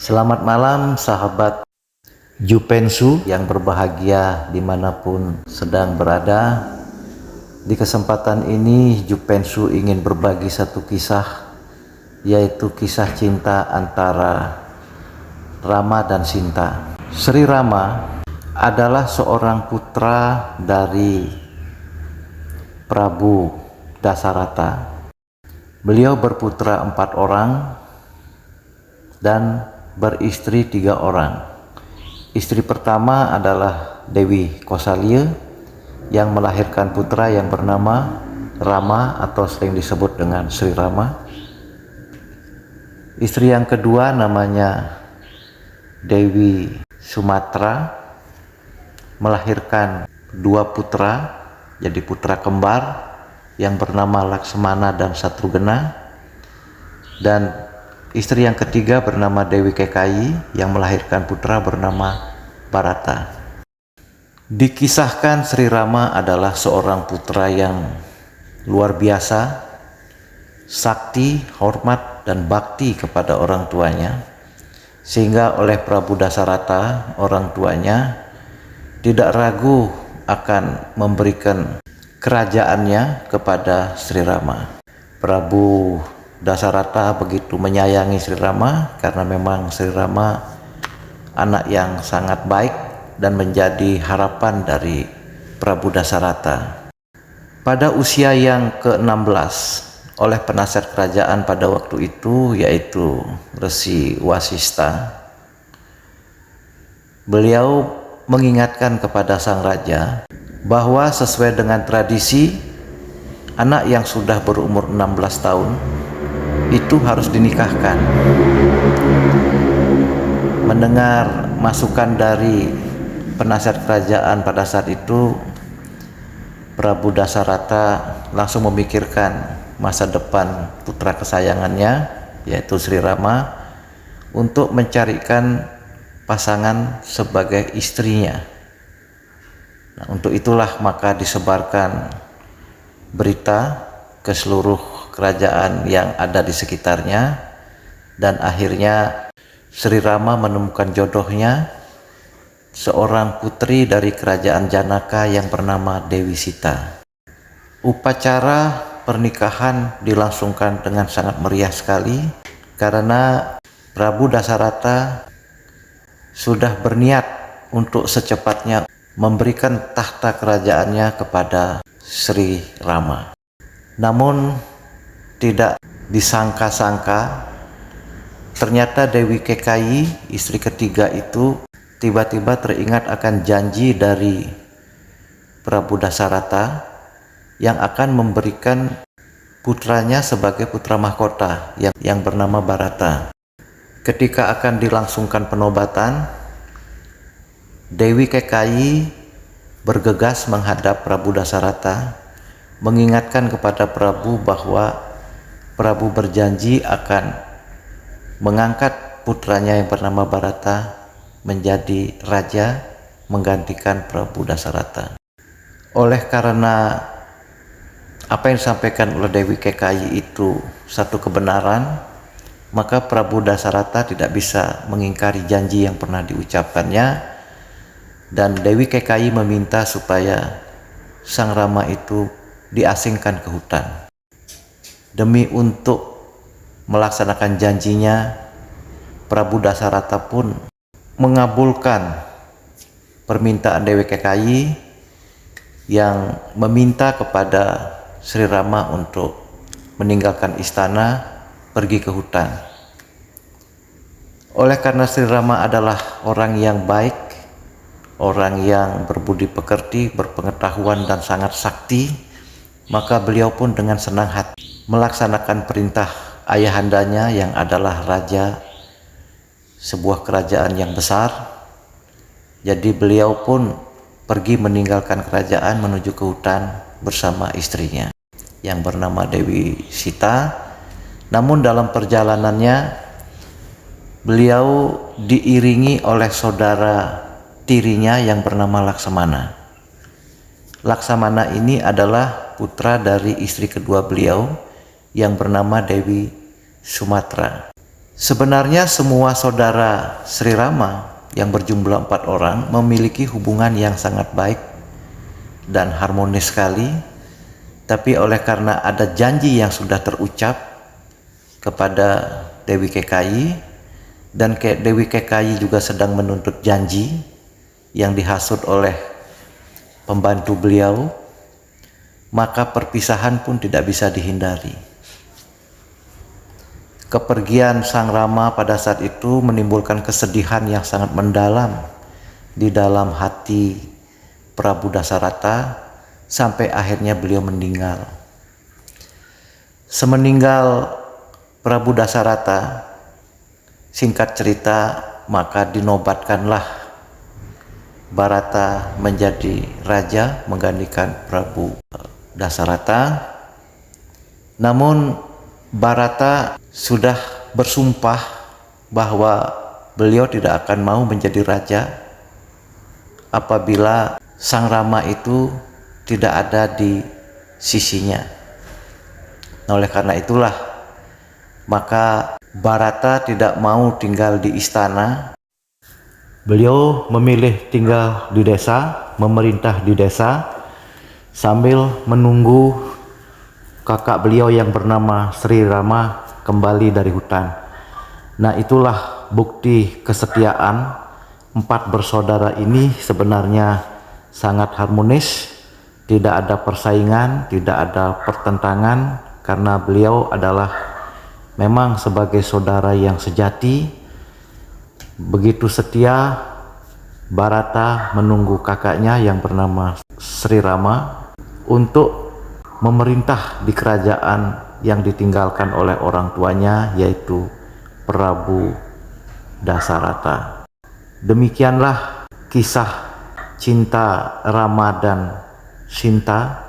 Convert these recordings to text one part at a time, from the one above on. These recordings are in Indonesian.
Selamat malam sahabat Jupensu yang berbahagia dimanapun sedang berada. Di kesempatan ini Jupensu ingin berbagi satu kisah, yaitu kisah cinta antara Rama dan Sinta. Sri Rama adalah seorang putra dari Prabu Dasarata. Beliau berputra 4 orang dan beristri 3 orang. Istri pertama adalah Dewi Kosalya yang melahirkan putra yang bernama Rama atau sering disebut dengan Sri Rama. Istri yang kedua namanya Dewi Sumatra, melahirkan 2 putra, jadi putra kembar yang bernama Laksmana dan Satrugena. Dan istri yang ketiga bernama Dewi Kekayi yang melahirkan putra bernama Bharata. Dikisahkan Sri Rama adalah seorang putra yang luar biasa, sakti, hormat, dan bakti kepada orang tuanya, sehingga oleh Prabu Dasarata, orang tuanya, tidak ragu akan memberikan kerajaannya kepada Sri Rama. Prabu Dasarata begitu menyayangi Sri Rama karena memang Sri Rama anak yang sangat baik dan menjadi harapan dari Prabu Dasarata. Pada usia yang ke-16 oleh penasihat kerajaan pada waktu itu, yaitu Resi Wasista, beliau mengingatkan kepada sang raja bahwa sesuai dengan tradisi, anak yang sudah berumur 16 tahun itu harus dinikahkan. Mendengar masukan dari penasihat kerajaan pada saat itu, Prabu Dasarata langsung memikirkan masa depan putra kesayangannya, yaitu Sri Rama, untuk mencarikan pasangan sebagai istrinya. Nah, untuk itulah maka disebarkan berita ke seluruh kerajaan yang ada di sekitarnya, dan akhirnya Sri Rama menemukan jodohnya, seorang putri dari kerajaan Janaka yang bernama Dewi Sita. Upacara pernikahan dilangsungkan dengan sangat meriah sekali karena Prabu Dasarata sudah berniat untuk secepatnya memberikan tahta kerajaannya kepada Sri Rama. Namun tidak disangka-sangka, ternyata Dewi Kekayi, istri ketiga itu, tiba-tiba teringat akan janji dari Prabu Dasarata yang akan memberikan putranya sebagai putra mahkota yang bernama Bharata. Ketika akan dilangsungkan penobatan, Dewi Kekayi bergegas menghadap Prabu Dasarata, mengingatkan kepada Prabu bahwa Prabu berjanji akan mengangkat putranya yang bernama Bharata menjadi raja menggantikan Prabu Dasarata. Oleh karena apa yang disampaikan oleh Dewi Kekayi itu satu kebenaran, maka Prabu Dasarata tidak bisa mengingkari janji yang pernah diucapkannya, dan Dewi Kekayi meminta supaya Sang Rama itu diasingkan ke hutan. Demi untuk melaksanakan janjinya, Prabu Dasarata pun mengabulkan permintaan Dewi Kekayi yang meminta kepada Sri Rama untuk meninggalkan istana, pergi ke hutan. Oleh karena Sri Rama adalah orang yang baik, orang yang berbudi pekerti, berpengetahuan, dan sangat sakti, maka beliau pun dengan senang hati melaksanakan perintah ayahandanya yang adalah raja sebuah kerajaan yang besar. Jadi beliau pun pergi meninggalkan kerajaan menuju ke hutan bersama istrinya yang bernama Dewi Sita. Namun dalam perjalanannya beliau diiringi oleh saudara tirinya yang bernama Laksmana. Laksmana ini adalah putra dari istri kedua beliau yang bernama Dewi Sumatra. Sebenarnya semua saudara Sri Rama yang berjumlah 4 orang memiliki hubungan yang sangat baik dan harmonis sekali, tapi oleh karena ada janji yang sudah terucap kepada Dewi Kekayi, dan Dewi Kekayi juga sedang menuntut janji yang dihasut oleh pembantu beliau, maka perpisahan pun tidak bisa dihindari. Kepergian Sang Rama pada saat itu menimbulkan kesedihan yang sangat mendalam di dalam hati Prabu Dasarata sampai akhirnya beliau meninggal. Semeninggal Prabu Dasarata, singkat cerita, maka dinobatkanlah Bharata menjadi raja menggantikan Prabu Dasarata. Namun Bharata sudah bersumpah bahwa beliau tidak akan mau menjadi raja apabila Sang Rama itu tidak ada di sisinya. Nah, oleh karena itulah maka Bharata tidak mau tinggal di istana. Beliau memilih tinggal di desa, memerintah di desa sambil menunggu kakak beliau yang bernama Sri Rama kembali dari hutan. Nah, itulah bukti kesetiaan 4 bersaudara ini sebenarnya sangat harmonis, tidak ada persaingan, tidak ada pertentangan, karena beliau adalah memang sebagai saudara yang sejati. Begitu setia Bharata menunggu kakaknya yang bernama Sri Rama untuk memerintah di kerajaan yang ditinggalkan oleh orang tuanya, yaitu Prabu Dasarata. Demikianlah kisah cinta Rama dan Sinta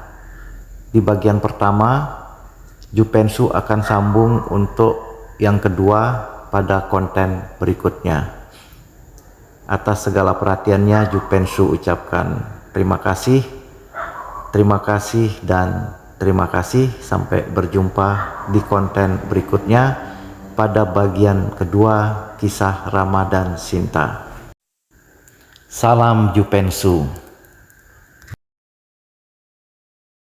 di bagian pertama. Jupensu akan sambung untuk yang kedua pada konten berikutnya. Atas segala perhatiannya, Jupensu ucapkan terima kasih dan terima kasih. Sampai berjumpa di konten berikutnya pada bagian kedua kisah Rama dan Sinta. Salam Jupensu.